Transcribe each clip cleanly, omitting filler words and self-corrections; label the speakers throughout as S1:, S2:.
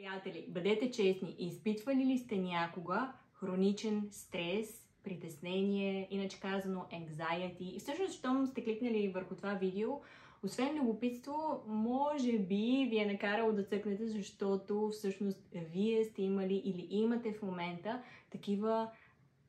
S1: Приятели, бъдете честни, изпитвали ли сте някога хроничен стрес, притеснение, иначе казано anxiety? И всъщност, щом сте кликнали върху това видео, освен любопитство, може би ви е накарало да цъкнете, защото всъщност вие сте имали или имате в момента такива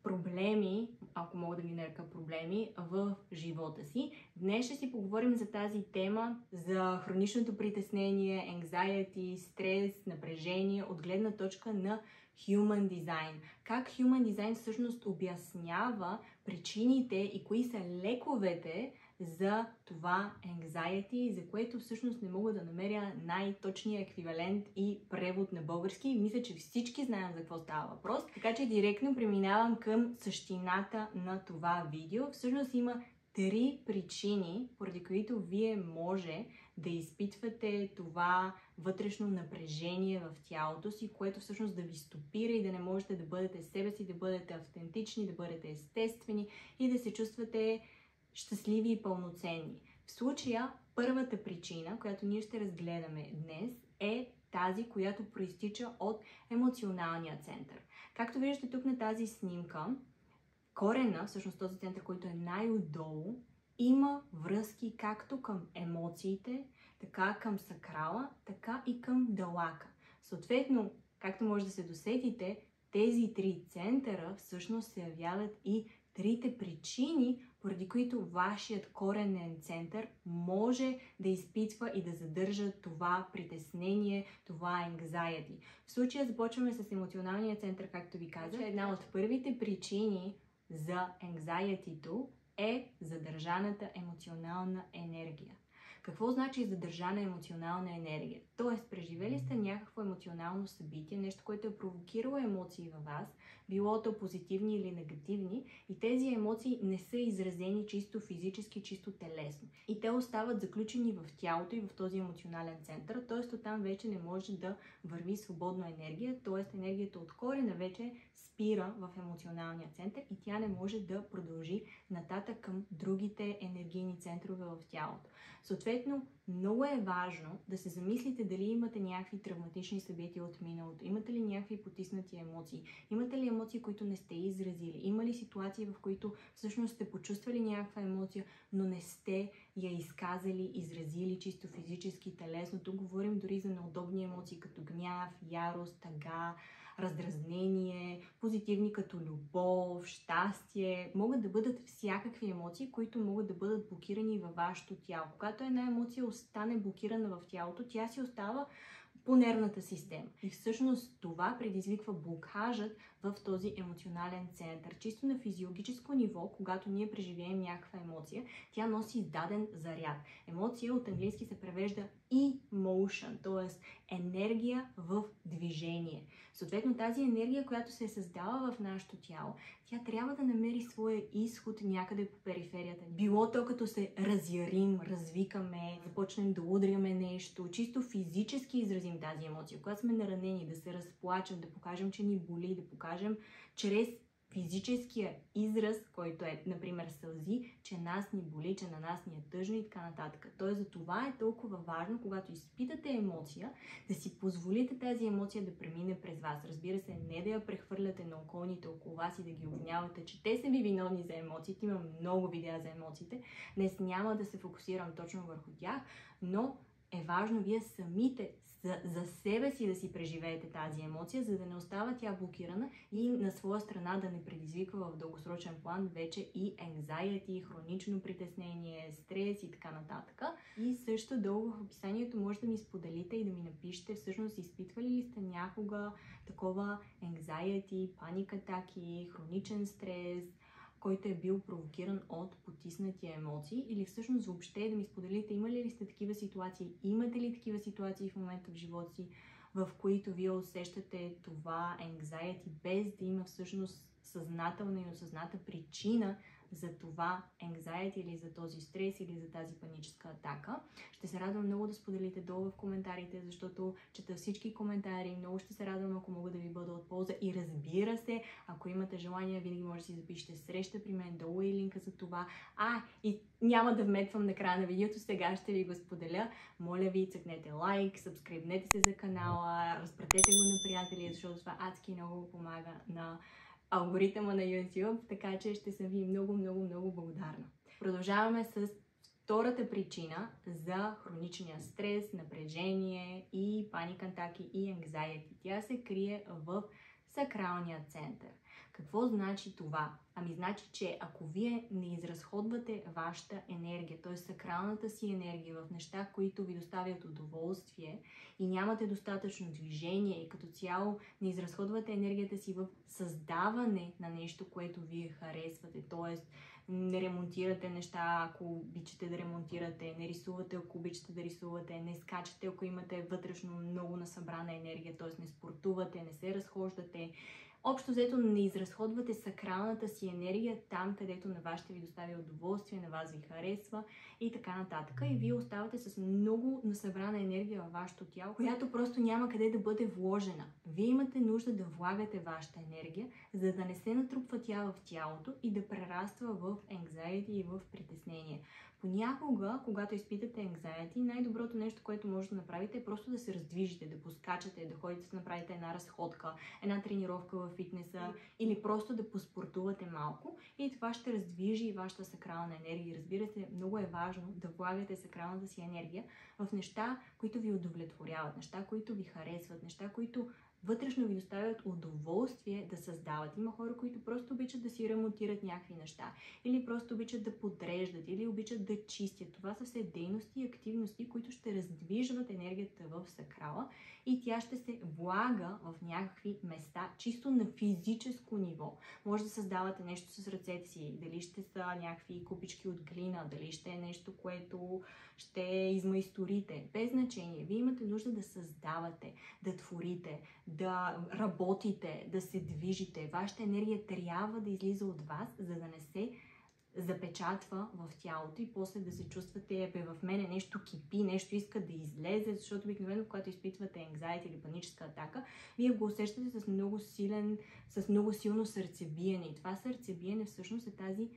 S1: проблеми, ако мога да ги нарека проблеми, в живота си. Днес ще си поговорим за тази тема, за хроничното притеснение, anxiety, стрес, напрежение от гледна точка на Human Design. Как Human Design всъщност обяснява причините и кои са лековете за това anxiety, за което всъщност не мога да намеря най-точния еквивалент и превод на български. Мисля, че всички знаем за какво става въпрос, така че директно преминавам към същината на това видео. Всъщност има 3 причини, поради които вие може да изпитвате това вътрешно напрежение в тялото си, което всъщност да ви стопира и да не можете да бъдете себе си, да бъдете автентични, да бъдете естествени и да се чувствате щастливи и пълноценни. В случая, първата причина, която ние ще разгледаме днес, е тази, която проистича от емоционалния център. Както виждате тук на тази снимка, корена, всъщност този център, който е най-отдолу, има връзки както към емоциите, така към сакрала, така и към далака. Съответно, както може да се досетите, тези 3 центъра всъщност се явяват и 3 причини, поради които вашият коренен център може да изпитва и да задържа това притеснение, това anxiety. В случая започваме с емоционалния център, както ви казах. Една от първите причини за anxiety-то е задържаната емоционална енергия. Какво значи задържана емоционална енергия? Тоест, преживели сте някакво емоционално събитие, нещо, което е провокирало емоции във вас, било то позитивни или негативни, и тези емоции не са изразени чисто физически, чисто телесно. И те остават заключени в тялото и в този емоционален център, т.е. оттам вече не може да върви свободно енергия, т.е. енергията от корена вече спира в емоционалния център и тя не може да продължи нататък към другите енергийни центрове в тялото. Съответно, много е важно да се замислите дали имате някакви травматични събития от миналото, имате ли някакви потиснати емоции, имате ли емоции, които не сте изразили, има ли ситуации, в които всъщност сте почувствали някаква емоция, но не сте я изказали, изразили чисто физически, телесно. Тук говорим дори за неудобни емоции, като гняв, ярост, тъга, раздразнение, позитивни като любов, щастие. Могат да бъдат всякакви емоции, които могат да бъдат блокирани във вашето тяло. Когато една емоция остане блокирана в тялото, тя си остава по нервната система. И всъщност това предизвиква блокажът в този емоционален център. Чисто на физиологическо ниво, когато ние преживеем някаква емоция, тя носи даден заряд. Емоция от английски се превежда emotion, т.е. енергия в движение. Съответно, тази енергия, която се създава в нашето тяло, тя трябва да намери своя изход някъде по периферията. Било то като се разярим, развикаме, започнем да удряме нещо, чисто физически изразим тази емоция. Когато сме наранени, да се разплачем, да покажем, че ни боли, да покажем чрез физическия израз, който е, например, сълзи, че нас ни боли, че на нас ни е тъжно и така нататък. Тоест, за това е толкова важно, когато изпитате емоция, да си позволите тази емоция да премине през вас. Разбира се, не да я прехвърляте на околните около вас и да ги обвинявате, че те са ви виновни за емоциите. Има много видеа за емоциите. Днес няма да се фокусирам точно върху тях, но е важно вие самите за себе си да си преживеете тази емоция, за да не остава тя блокирана и на своя страна да не предизвиква в дългосрочен план вече и anxiety, хронично притеснение, стрес и така нататък. И също долу в описанието може да ми споделите и да ми напишете всъщност изпитвали ли сте някога такова anxiety, паник атаки, хроничен стрес, който е бил провокиран от потиснати емоции, или всъщност въобще да ми споделите, имали ли сте такива ситуации, имате ли такива ситуации в момента в живота си, в които вие усещате това anxiety, без да има всъщност съзнателна и осъзната причина за това anxiety или за този стрес или за тази паническа атака. Ще се радвам много да споделите долу в коментарите, защото чета всички коментари. Много ще се радвам, ако мога да ви бъда от полза. И разбира се, ако имате желание, винаги може да си запишете среща при мен. Долу е линка за това. И няма да вметвам на края на видеото, сега ще ви го споделя. Моля ви, цъкнете лайк, сабскрибнете се за канала, разпратете го на приятели, защото това адски много помага на алгоритъма на YouTube, така че ще съм ви много, много, много благодарна. Продължаваме с втората причина за хроничния стрес, напрежение и паник атаки и anxiety. Тя се крие в сакралния център. Какво значи това? Значи, че ако вие не изразходвате вашата енергия, т.е. сакралната си енергия в неща, които ви доставят удоволствие и нямате достатъчно движение и като цяло не изразходвате енергията си в създаване на нещо, което вие харесвате, т.е. не ремонтирате неща, ако обичате да ремонтирате, не рисувате, ако обичате да рисувате, не скачате, ако имате вътрешно много насъбрана енергия, т.е. не спортувате, не се разхождате. Общо взето не изразходвате сакралната си енергия там, където на вас ще ви доставя удоволствие, на вас ви харесва и така нататък. И вие оставате с много насъбрана енергия във вашето тяло, която просто няма къде да бъде вложена. Вие имате нужда да влагате вашата енергия, за да не се натрупва тя в тялото и да прераства в anxiety и в притеснение. Понякога, когато изпитате anxiety, най-доброто нещо, което може да направите е просто да се раздвижите, да поскачате, да ходите да направите една разходка, една тренировка във фитнеса или просто да поспортувате малко и това ще раздвижи и вашата сакрална енергия. Разбира се, много е важно да влагате сакралната си енергия в неща, които ви удовлетворяват, неща, които ви харесват, неща, които вътрешно ви доставят удоволствие да създават. Има хора, които просто обичат да си ремонтират някакви неща, или просто обичат да подреждат, или обичат да чистят. Това са все дейности и активности, които ще раздвижват енергията в сакрала и тя ще се влага в някакви места, чисто на физическо ниво. Може да създавате нещо с ръцете си, дали ще са някакви купички от глина, дали ще е нещо, което ще измайсторите. Без значение. Вие имате нужда да създавате, да творите, да работите, да се движите. Вашата енергия трябва да излиза от вас, за да не се запечатва в тялото и после да се чувствате, в мене нещо кипи, нещо иска да излезе, защото обикновено, когато изпитвате anxiety или паническа атака, вие го усещате с много силно сърцебиене. И това сърцебиене всъщност е тази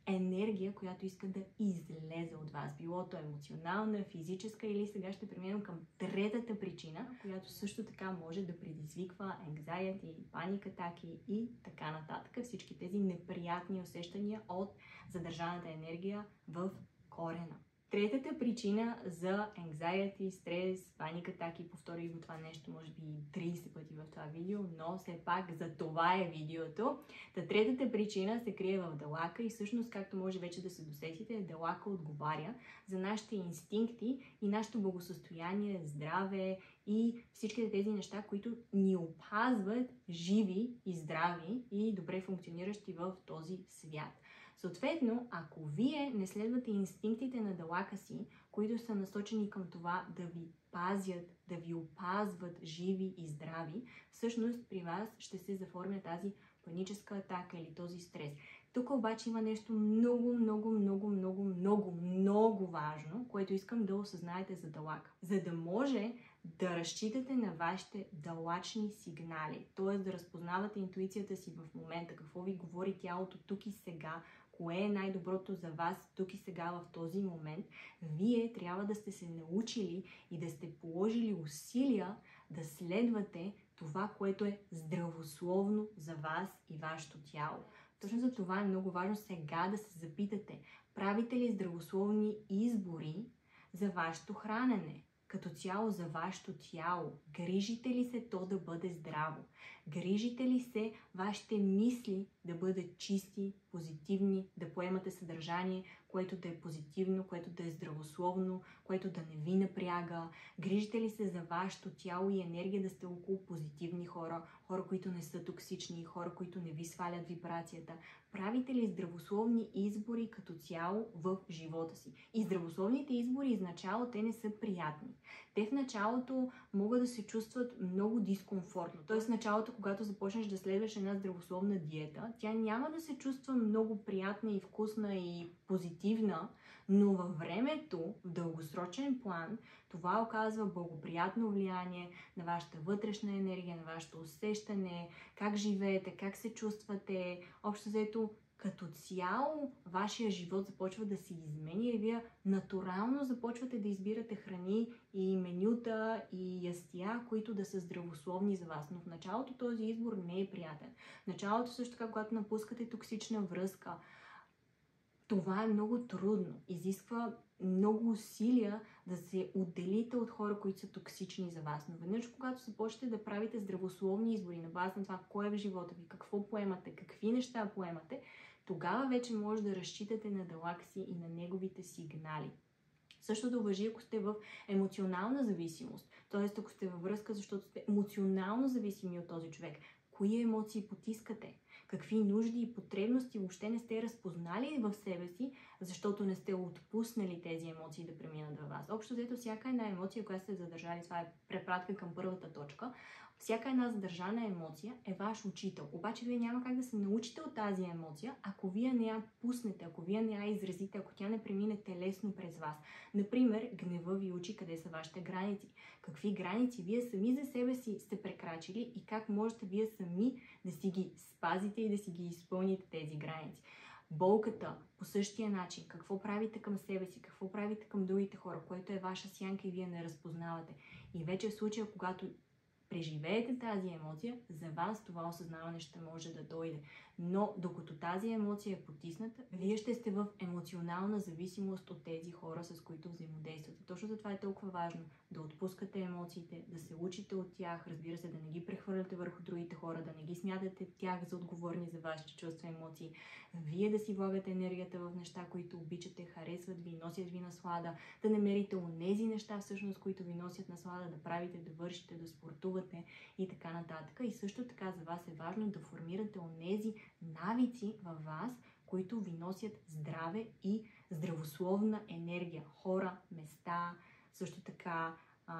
S1: енергия, която иска да излезе от вас. Било то емоционална, физическа или сега ще преминем към третата причина, която също така може да предизвиква anxiety, паник атаки и така нататък. Всички тези неприятни усещания от задържаната енергия в корена. Третата причина за anxiety, стрес, паник атаки, повторих го това нещо може би 30 пъти в това видео, но все пак за това е видеото. Третата причина се крие в Далака и всъщност, както може вече да се досетите, Далака отговаря за нашите инстинкти и нашето благосъстояние, здраве и всичките тези неща, които ни опазват живи и здрави и добре функциониращи в този свят. Съответно, ако вие не следвате инстинктите на Далака си, които са насочени към това да ви пазят, да ви опазват живи и здрави, всъщност при вас ще се заформя тази паническа атака или този стрес. Тук обаче има нещо много важно, което искам да осъзнаете за Далака. За да може да разчитате на вашите далачни сигнали, т.е. да разпознавате интуицията си в момента, какво ви говори тялото тук и сега, кое е най-доброто за вас тук и сега в този момент, вие трябва да сте се научили и да сте положили усилия да следвате това, което е здравословно за вас и вашето тяло. Точно за това е много важно сега да се запитате, правите ли здравословни избори за вашето хранене? Като цяло за вашето тяло. Грижите ли се то да бъде здраво? Грижите ли се вашите мисли да бъдат чисти, позитивни, да поемате съдържание, което да е позитивно, което да е здравословно, което да не ви напряга? Грижите ли се за вашето тяло и енергия да сте около позитивни хора, хора, които не са токсични, хора, които не ви свалят вибрацията? Правите ли здравословни избори като цяло в живота си? И здравословните избори изначало те не са приятни. Те в началото могат да се чувстват много дискомфортно. Тоест в началото, когато започнеш да следваш една здравословна диета, тя няма да се чувства много приятна и вкусна и позитивна, но във времето, в дългосрочен план, това оказва благоприятно влияние на вашата вътрешна енергия, на вашето усещане, как живеете, как се чувствате. Общо взето, като цяло, вашия живот започва да се изменя и вие натурално започвате да избирате храни и менюта и ястия, които да са здравословни за вас. Но в началото този избор не е приятен. В началото също така, когато напускате токсична връзка, това е много трудно. Изисква много усилия да се отделите от хора, които са токсични за вас. Но веднъж, когато започнете да правите здравословни избори на база на това, кое е в живота ви, какво поемате, какви неща поемате, тогава вече може да разчитате на Далак си и на неговите сигнали. Същото важи, ако сте в емоционална зависимост. Т.е. ако сте във връзка, защото сте емоционално зависими от този човек. Кои емоции потискате? Какви нужди и потребности въобще не сте разпознали в себе си, защото не сте отпуснали тези емоции да преминат във вас. Общо взето, всяка една емоция, която сте задържали, това е препратка към първата точка, всяка една задържана емоция е ваш учител. Обаче вие няма как да се научите от тази емоция, ако вие не я пуснете, ако вие не я изразите, ако тя не премине телесно през вас. Например, гнева ви учи къде са вашите граници. Какви граници вие сами за себе си сте прекрачили и как можете вие сами да си ги спазите и да си ги изпълните тези граници. Болката по същия начин. Какво правите към себе си, какво правите към другите хора, което е ваша сянка и вие не разпознавате. И вече в случая, когато преживеете тази емоция, за вас това осъзнаване ще може да дойде. Но докато тази емоция е потисната, вие ще сте в емоционална зависимост от тези хора, с които взаимодействате. Точно затова е толкова важно да отпускате емоциите, да се учите от тях, разбира се, да не ги прехвърляте върху другите хора, да не ги смятате тях за отговорни за вашите чувства и емоции. Вие да си влагате енергията в неща, които обичате, харесват ви, носят ви наслада, да намерите онези неща, всъщност, които ви носят наслада, да правите, да вършите, да спортувате и така нататък. И също така за вас е важно да формирате онези навици във вас, които ви носят здраве и здравословна енергия. Хора, места, също така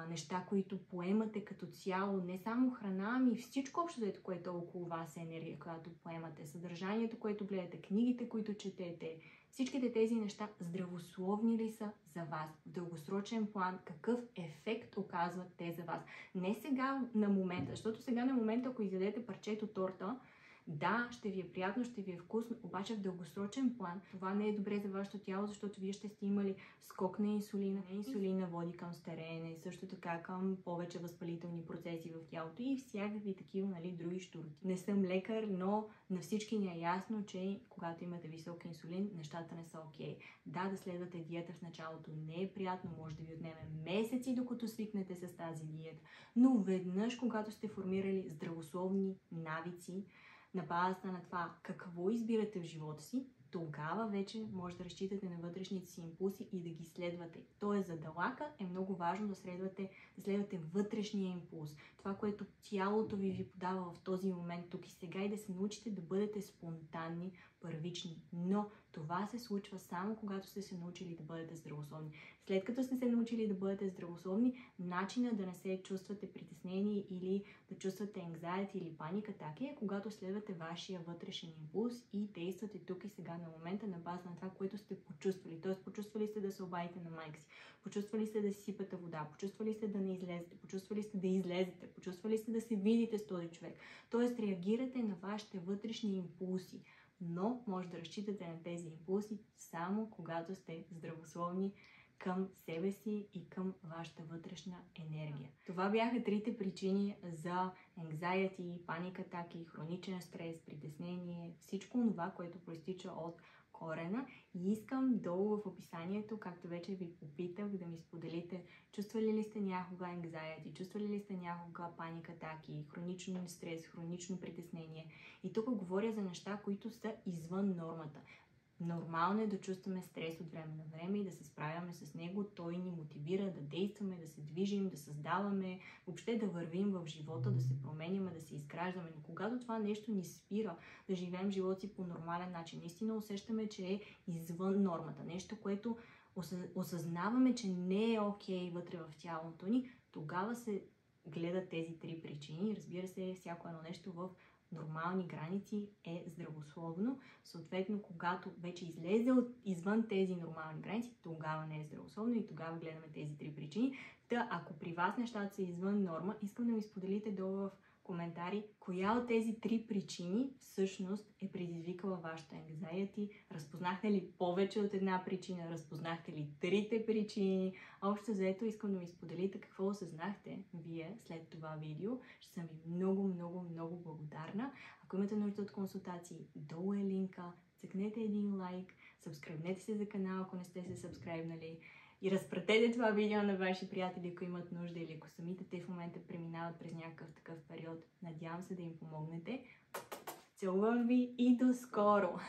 S1: неща, които поемате като цяло, не само храна, ами всичко общо, което е около вас е енергия, която поемате, съдържанието, което гледате, книгите, които четете, всичките тези неща здравословни ли са за вас? В дългосрочен план какъв ефект оказват те за вас? Не сега на момента, защото сега на момента, ако изядете парчето торта, да, ще ви е приятно, ще ви е вкусно, обаче в дългосрочен план това не е добре за вашето тяло, защото вие ще сте имали скок на инсулина. Инсулина води към стареене, също така към повече възпалителни процеси в тялото и всякакви такива, други щурти. Не съм лекар, но на всички ни е ясно, че когато имате висок инсулин, нещата не са окей. Да следвате диета в началото не е приятно, може да ви отнеме месеци, докато свикнете с тази диета, но веднъж, когато сте формирали здравословни навици, на базата на това какво избирате в живота си, тогава вече може да разчитате на вътрешните си импулси и да ги следвате. Тоест за Далака е много важно да следвате вътрешния импулс. Това, което тялото ви подава в този момент, тук и сега, и да се научите да бъдете спонтанни, първични. Но това се случва само когато сте се научили да бъдете здравословни. След като сте се научили да бъдете здравословни, начинът да не се чувствате притеснени или да чувствате anxiety или паника атаки е когато следвате вашия вътрешен импулс и действате тук и сега на момента на база на това, което сте почувствали. Тоест, почувствали сте да се обадите на майка си, почувствали сте да си сипате вода, почувствали сте да не излезете, почувствали сте да излезете, почувствали сте да се видите с този човек. Тоест, реагирате на вашите вътрешни импулси, но може да разчитате на тези импулси само когато сте здравословни към себе си и към вашата вътрешна енергия. Това бяха трите причини за anxiety, паник атаки, хроничен стрес, притеснение, всичко това, което проистича от корена. И искам долу в описанието, както вече ви попитах, да ми споделите, чувствали ли сте някога anxiety, чувствали ли сте някога паник атаки, хроничен стрес, хронично притеснение. И тук говоря за неща, които са извън нормата. Нормално е да чувстваме стрес от време на време и да се справяме с него. Той ни мотивира да действаме, да се движим, да създаваме, въобще да вървим в живота, да се променяме, да се изграждаме. Но когато това нещо ни спира да живеем живота си по нормален начин, наистина усещаме, че е извън нормата, нещо, което осъзнаваме, че не е окей вътре в тялото ни, тогава се гледат тези 3 причини. Разбира се, всяко едно нещо в нормални граници е здравословно. Съответно, когато вече излезе извън тези нормални граници, тогава не е здравословно и тогава гледаме тези 3 причини. Та, ако при вас нещата са извън норма, искам да ми споделите долу в коментари, коя от тези 3 причини всъщност е предизвикала вашата anxiety. Разпознахте ли повече от една причина? Разпознахте ли 3 причини? Общо заето искам да ми споделите какво осъзнахте вие след това видео. Ще съм ви много, много, много благодарна. Ако имате нужда от консултации, долу е линка. Цъкнете един лайк, сабскрайбнете се за канала, ако не сте се сабскрайбнали. И разпратете това видео на ваши приятели, ако имат нужда или ако самите те в момента преминават през някакъв такъв период. Надявам се да им помогнете. Целувам ви и до скоро!